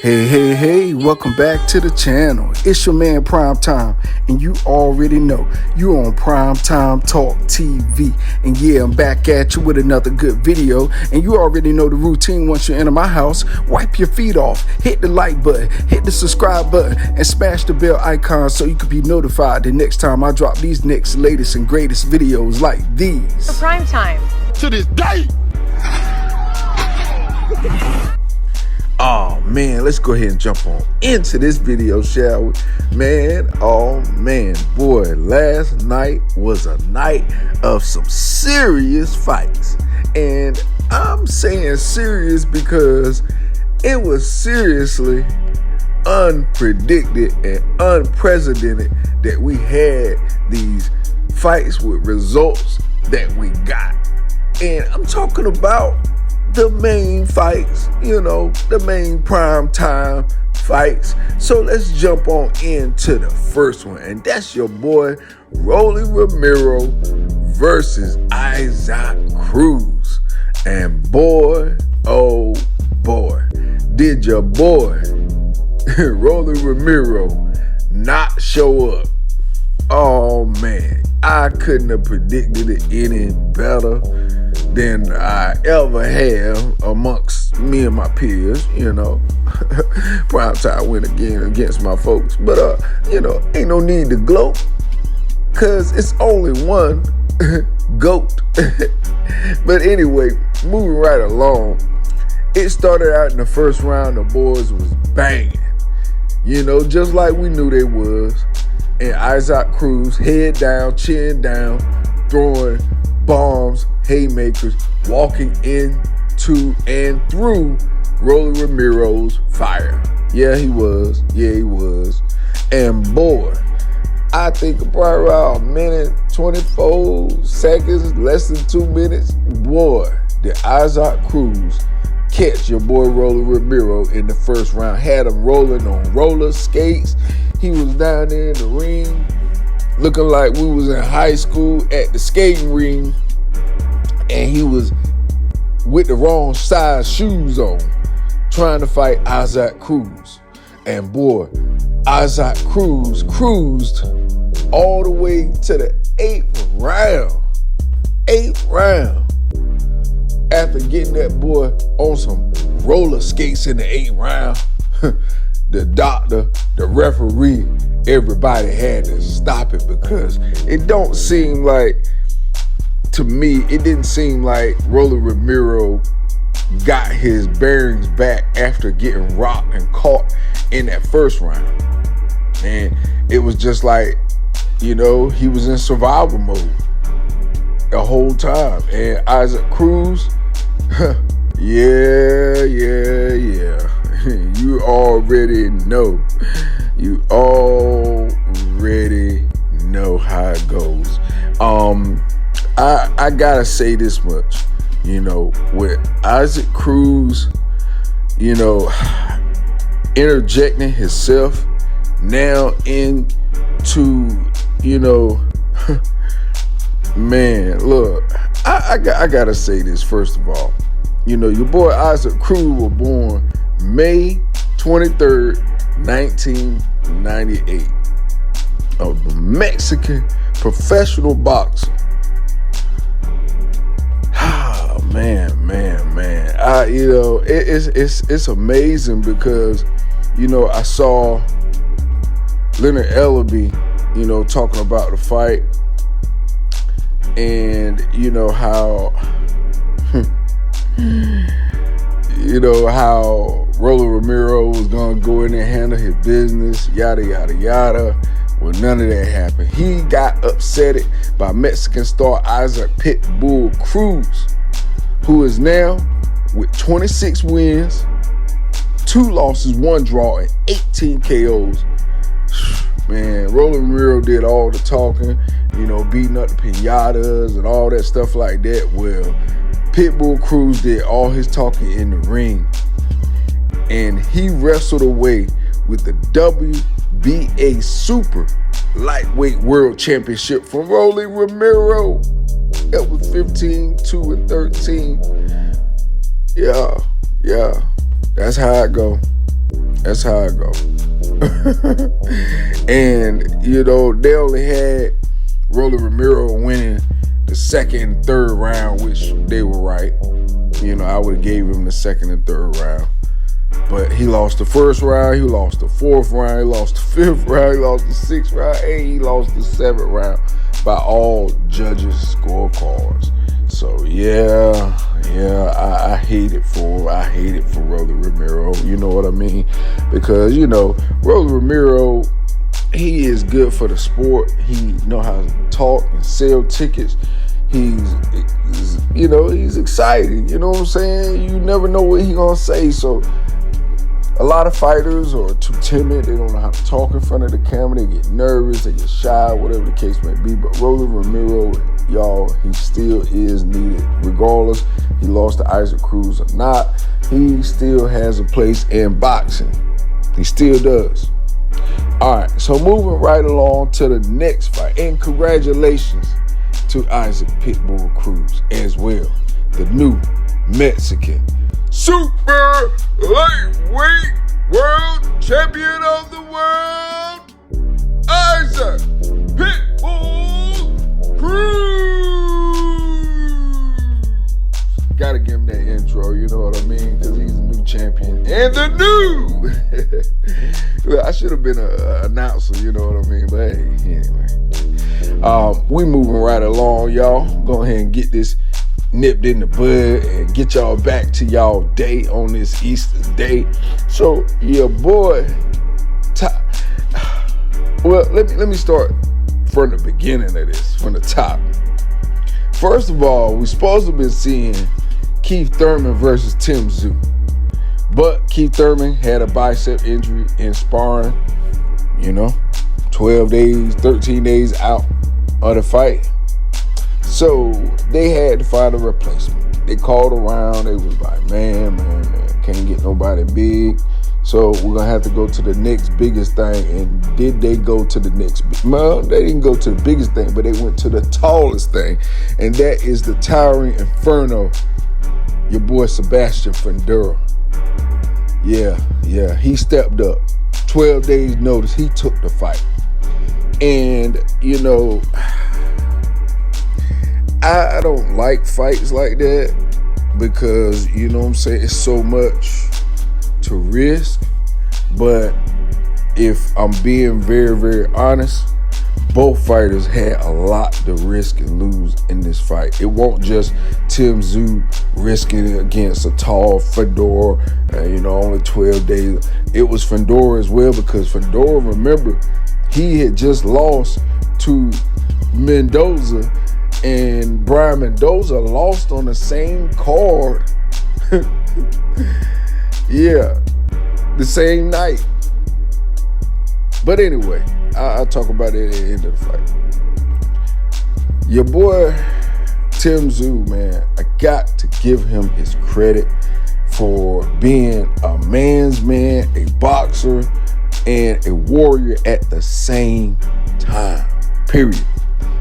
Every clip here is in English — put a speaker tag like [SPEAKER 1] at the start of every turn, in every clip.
[SPEAKER 1] Hey, welcome back to the channel. It's your man Prime Time, and you already know you on PrimeTime Talk TV. And yeah, I'm back at you with another good video, and you already know the routine. Once you enter my house, wipe your feet off, hit the like button, hit the subscribe button, and smash the bell icon so you can be notified the next time I drop these next latest and greatest videos like these.
[SPEAKER 2] For Prime Time.
[SPEAKER 3] To this day!
[SPEAKER 1] Oh man, let's go ahead and jump on into this video, shall we? Man, oh man, boy, last night was a night of some serious fights. And I'm saying serious because it was seriously unpredicted and unprecedented that we had these fights with results that we got. And I'm talking about the main fights, the main prime time fights. So let's jump on into the first one, and that's your boy Romero versus Cruz. And boy, oh boy, did your boy Romero not show up. Oh man, I couldn't have predicted it any better than I ever have amongst me and my peers, Prime time went again against my folks. But, ain't no need to gloat, because it's only one GOAT. But anyway, moving right along, it started out in the first round, the boys was banging, just like we knew they was. And Cruz, head down, chin down, throwing bombs, haymakers, walking into and through Romero's fire. Yeah, he was. And boy, I think probably around a minute, 24 seconds, less than 2 minutes, boy, did Cruz catch your boy Romero in the first round. Had him rolling on roller skates. He was down there in the ring looking like we was in high school at the skating ring, and he was with the wrong size shoes on trying to fight Cruz. And boy, Cruz cruised all the way to the 8th round after getting that boy on some roller skates in the 8th round. The doctor, the referee, everybody had to stop it, because it don't seem like, to me, it didn't seem like Romero got his bearings back after getting rocked and caught in that first round. And it was just like, he was in survival mode the whole time. And Cruz, yeah. You already know. You already know how it goes. I gotta say this much, with Cruz, interjecting himself now into, man, look, I gotta say this first of all. Your boy Cruz was born May 23rd, 1998. A Mexican professional boxer. Man. It's amazing because, I saw Leonard Ellaby, talking about the fight, and how Romero was gonna go in there and handle his business, yada yada yada. Well, none of that happened. He got upsetted by Mexican star Pitbull Cruz, who is now with 26 wins, 2 losses, 1 draw, and 18 KOs. Man, Romero did all the talking, beating up the piñatas and all that stuff like that. Well, Pitbull Cruz did all his talking in the ring, and he wrestled away with the WBA Super Lightweight World Championship from Romero. That was 15-2-13. Yeah. That's how it go. And, they only had Romero winning the second and third round, which they were right. I would have gave him the second and third round. But he lost the first round, he lost the fourth round, he lost the fifth round, he lost the sixth round, and he lost the seventh round by all judges' scorecards. So I hate it for Romero. You know what I mean? Because Romero, he is good for the sport. He know how to talk and sell tickets. He's exciting. You know what I'm saying? You never know what he gonna say. So a lot of fighters are too timid. They don't know how to talk in front of the camera. They get nervous. They get shy, whatever the case may be. But Romero, y'all, he still is needed. Regardless, he lost to Isaac Cruz or not, he still has a place in boxing. He still does. All right, so moving right along to the next fight. And congratulations to Isaac Pitbull Cruz as well, the new Mexican super lightweight world champion of the world, Isaac Pitbull Cruz. Gotta give him that intro, you know what I mean? Because he's a new champion. And the new! Well, I should have been an announcer, you know what I mean? But hey, anyway. We moving right along, y'all. Go ahead and get this nipped in the bud and get y'all back to y'all day on this Easter day. So your boy, well, let me start from the beginning of this, from the top. First of all, we're supposed to be seeing Keith Thurman versus Tszyu, but Keith Thurman had a bicep injury in sparring. 12 days, 13 days out of the fight. So they had to find a replacement. They called around. They was like, man, can't get nobody big. So we're going to have to go to the next biggest thing. And did they go to the next? Well, they didn't go to the biggest thing, but they went to the tallest thing. And that is the towering inferno, your boy Sebastian Fundora. Yeah, he stepped up. 12 days notice, he took the fight. And, I don't like fights like that because, it's so much to risk. But if I'm being very, very honest, both fighters had a lot to risk and lose in this fight. It won't just Tszyu risking it against a tall Fundora, only 12 days. It was Fundora as well, because Fundora, remember, he had just lost to Mendoza, and Brian Mendoza lost on the same card. Yeah, the same night. But anyway, I'll talk about it at the end of the fight. Your boy Tszyu, man, I got to give him his credit for being a man's man, a boxer, and a warrior at the same time. Period.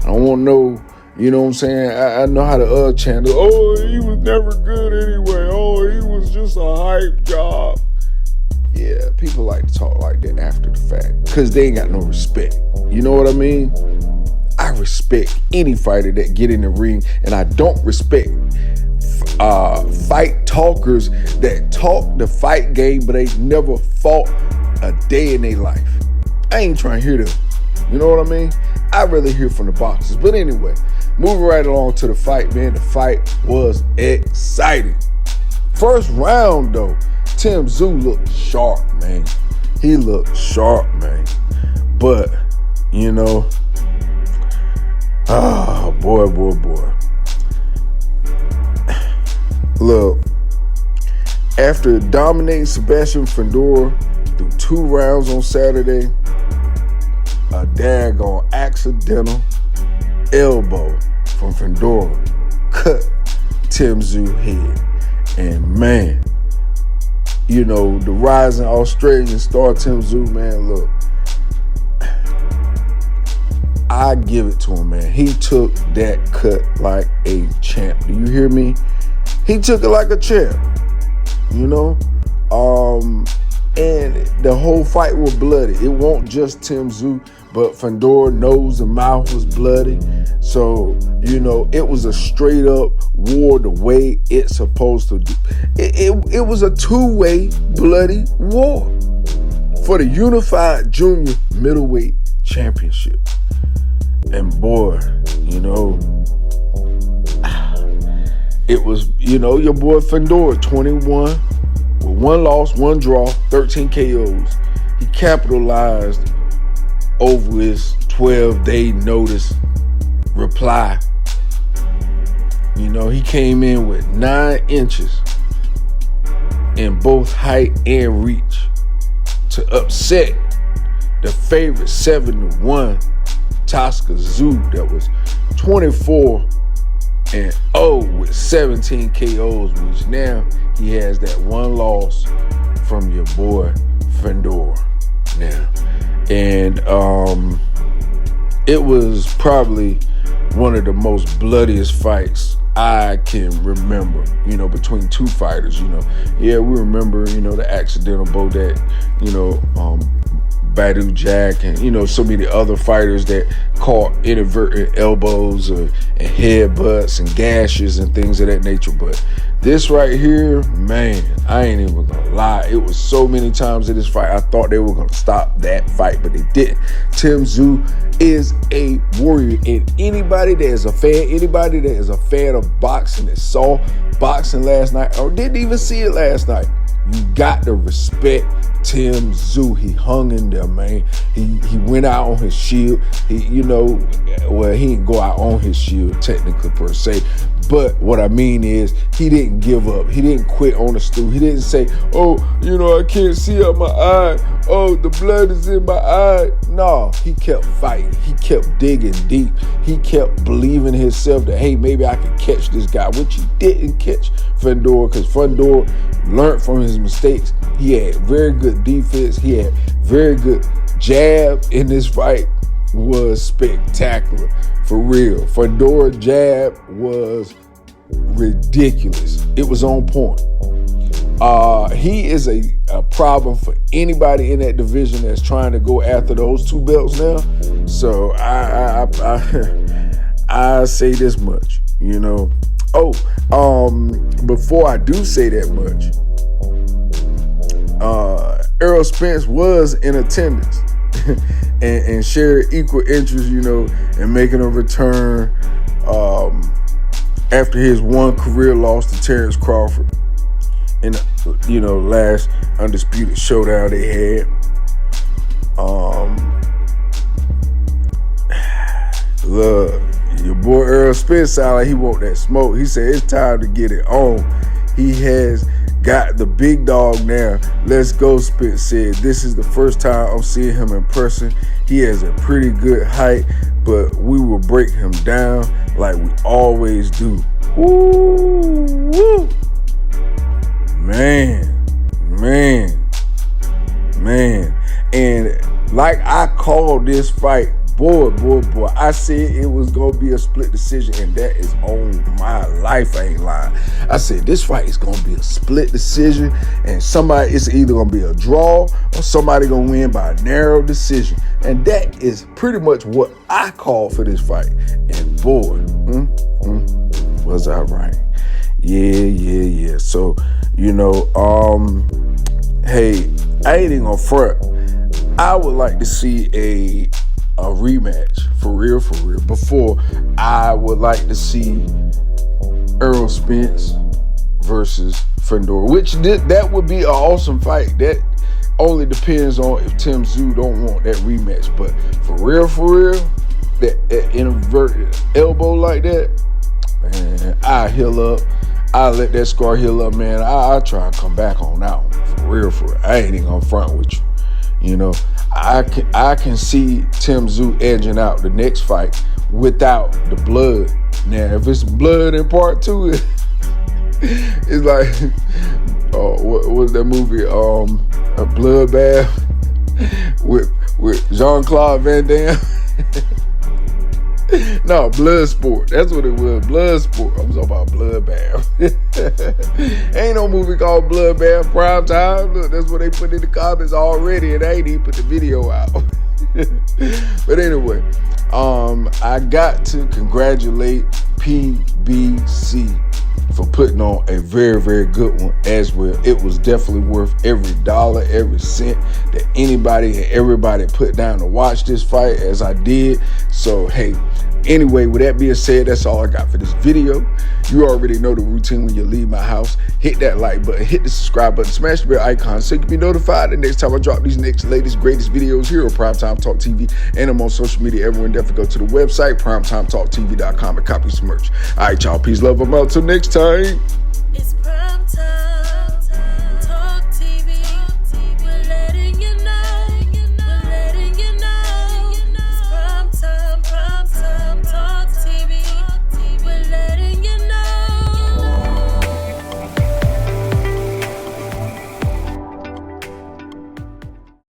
[SPEAKER 1] I don't want no, you know what I'm saying? I know how the channel, he was never good anyway. He was just a hype job. Yeah, people like to talk like that after the fact because they ain't got no respect. You know what I mean? I respect any fighter that get in the ring, and I don't respect fight talkers that talk the fight game, but they never fought a day in their life. I ain't trying to hear them. You know what I mean? I'd rather hear from the boxers. But anyway, moving right along to the fight, man. The fight was exciting. First round, though, Tszyu looked sharp, man. He looked sharp, man. But, boy. Look, after dominating Sebastian Fundora through 2 rounds on Saturday, a daggone accidental elbow from Fundora cut Tszyu head. And man, the rising Australian star Tszyu, man, look, I give it to him, man. He took that cut like a champ. Do you hear me? He took it like a champ. you know? And the whole fight was bloody. It wasn't just Tszyu, but Fundora nose and mouth was bloody. So, you know, it was a straight up war the way it's supposed to do. It was a two-way bloody war for the unified junior middleweight championship. And boy, you know, it was, you know, your boy Fundora, 21, with 1 loss, 1 draw, 13 KOs. He capitalized over his 12-day notice reply. You know, he came in with 9 inches in both height and reach to upset the favorite 7-1 Tszyu that was 24-0 with 17 KOs, which now he has that 1 loss from your boy Fundora now. And it was probably one of the most bloodiest fights I can remember, you know, between two fighters. You know, yeah, we remember, you know, the accidental bow that, you know, Badu Jack and, you know, so many other fighters that caught inadvertent elbows and headbutts and gashes and things of that nature. But this right here, man, I ain't even gonna lie. It was so many times in this fight I thought they were gonna stop that fight, but they didn't. Tszyu is a warrior, and anybody that is a fan of boxing, that saw boxing last night or didn't even see it last night, you got to respect Tszyu. He hung in there, man. He went out on his shield. He, you know, well, he didn't go out on his shield technically per se, but what I mean is he didn't give up. He didn't quit on the stool. He didn't say, oh, you know, I can't see out my eye. Oh, the blood is in my eye. No, he kept fighting. He kept digging deep. He kept believing himself that, hey, maybe I can catch this guy, which he didn't catch Fundora, because Fundora learned from his mistakes. He had very good defense. He had very good jab in this fight. Was spectacular, for real. Fundora jab was ridiculous. It was on point. He is a problem for anybody in that division that's trying to go after those 2 belts now. So I say this much, you know. Before I do say that much, Errol Spence was in attendance and shared equal interest, you know, in making a return after his 1 career loss to Terrence Crawford in, you know, last undisputed showdown they had. Look, your boy Errol Spence sound like he want that smoke. He said it's time to get it on. He has got the big dog now. Let's go, Spence said. This is the first time I'm seeing him in person. He has a pretty good height, but we will break him down like we always do. Woo, woo. Man. And like I called this fight, boy, I said it was going to be a split decision, and that is on my life. I ain't lying. I said this fight is going to be a split decision, and it's either going to be a draw or somebody going to win by a narrow decision. And that is pretty much what I called for this fight. And boy, was I right. Yeah. So, you know, hey, I ain't even gonna front. I would like to see a rematch for real. Before, I would like to see Errol Spence versus Fundora, which that would be an awesome fight. That only depends on if Tszyu don't want that rematch. But for real, that inverted elbow like that, man, I heal up. I let that scar heal up, man. I try and come back on that one for real. I ain't even gonna front with you. You know, I can see Tszyu edging out the next fight without the blood. Now, if it's blood in part 2, it's like, what was that movie? A Bloodbath with Jean-Claude Van Damme. No, blood sport. That's what it was. Blood sport. I'm talking about bloodbath. Ain't no movie called Bloodbath Prime Time. Look, that's what they put in the comments already, and they ain't even put the video out. But anyway, I got to congratulate PBC for putting on a very, very good one as well. It was definitely worth every dollar, every cent that anybody and everybody put down to watch this fight as I did. So, hey, anyway, with that being said, that's all I got for this video. You already know the routine when you leave my house. Hit that like button, hit the subscribe button, smash the bell icon so you can be notified the next time I drop these next, latest, greatest videos here on Primetime Talk TV. And I'm on social media. Everyone definitely go to the website, PrimeTimeTalkTV.com, and copy some merch. All right, y'all. Peace, love, I'm out. Till next time.